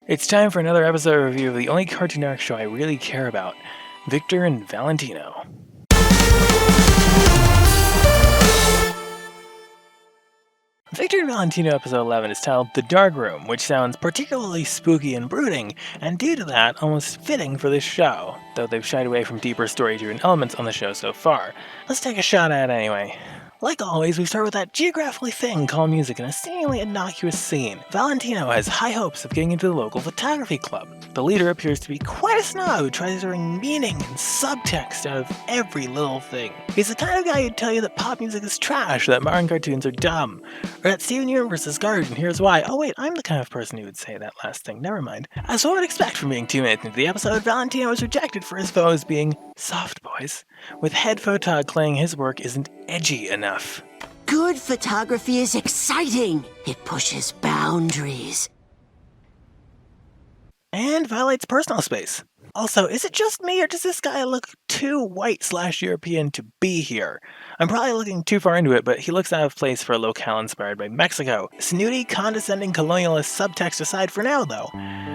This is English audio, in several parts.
It's time for another episode review of the only Cartoon Network show I really care about, Victor and Valentino. Victor and Valentino episode 11 is titled The Dark Room, which sounds particularly spooky and brooding, and due to that, almost fitting for this show, though they've shied away from deeper story-driven elements on the show so far. Let's take a shot at it anyway. Like always, we start with that geographically thing called music in a seemingly innocuous scene. Valentino has high hopes of getting into the local photography club. The leader appears to be quite a snob who tries to bring meaning and subtext out of every little thing. He's the kind of guy who'd tell you that pop music is trash, or that modern cartoons are dumb, or that Steven Universe is garbage and here's why. Oh wait, I'm the kind of person who would say that last thing, never mind. As one would expect from being 2 minutes into the episode, Valentino is rejected for his foes being soft boys, with head photog claiming his work isn't edgy enough. Good photography is exciting. It pushes boundaries. And violates personal space. Also, is it just me or does this guy look too white/European to be here? I'm probably looking too far into it, but he looks out of place for a locale inspired by Mexico. Snooty, condescending colonialist subtext aside for now, though.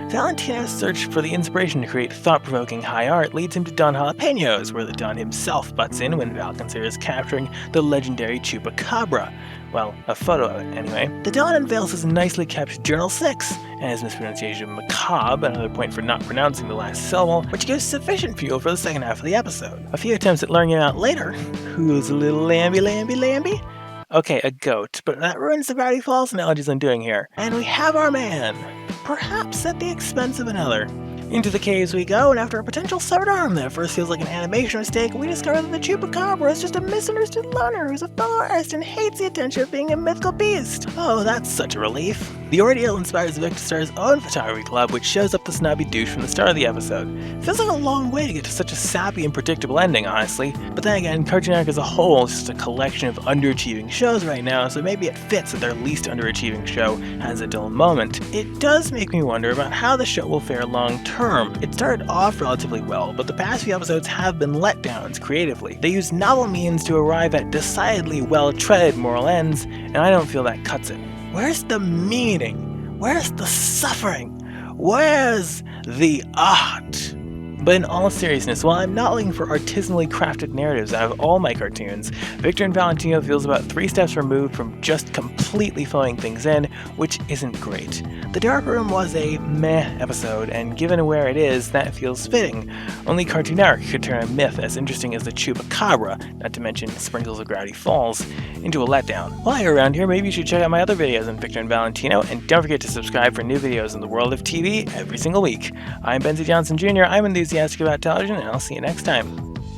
Valentino's search for the inspiration to create thought-provoking high art leads him to Don Jalapenos, where the Don himself butts in when Val considers capturing the legendary Chupacabra. Well, a photo of it, anyway. The Don unveils his nicely kept Journal 6, and his mispronunciation of macabre, another point for not pronouncing the last syllable, which gives sufficient fuel for the second half of the episode. A few attempts at luring him out later. Who's a little lamby? Okay, a goat, but that ruins the Gravity Falls analogies I'm doing here. And we have our man, perhaps at the expense of another. Into the caves we go, and after a potential severed arm that first feels like an animation mistake, we discover that the Chupacabra is just a misunderstood loner who's a fellow artist and hates the attention of being a mythical beast. Oh, that's such a relief. The ordeal inspires Vic to start his own photography club, which shows up the snobby douche from the start of the episode. Feels like a long way to get to such a sappy and predictable ending, honestly. But then again, Cartoon Network as a whole is just a collection of underachieving shows right now, so maybe it fits that their least underachieving show has a dull moment. It does make me wonder about how the show will fare long term. It started off relatively well, but the past few episodes have been letdowns creatively. They use novel means to arrive at decidedly well-treaded moral ends, and I don't feel that cuts it. Where's the meaning? Where's the suffering? Where's the art? But in all seriousness, while I'm not looking for artisanally crafted narratives out of all my cartoons, Victor and Valentino feels about 3 steps removed from just completely throwing things in, which isn't great. The Dark Room was a meh episode, and given where it is, that feels fitting. Only Cartoon Network could turn a myth as interesting as the Chupacabra, not to mention sprinkles of Gravity Falls, into a letdown. While you're around here, maybe you should check out my other videos on Victor and Valentino, and don't forget to subscribe for new videos in the world of TV every single week. I'm Benzie Johnson Jr., I'm enthusiastic about television, and I'll see you next time.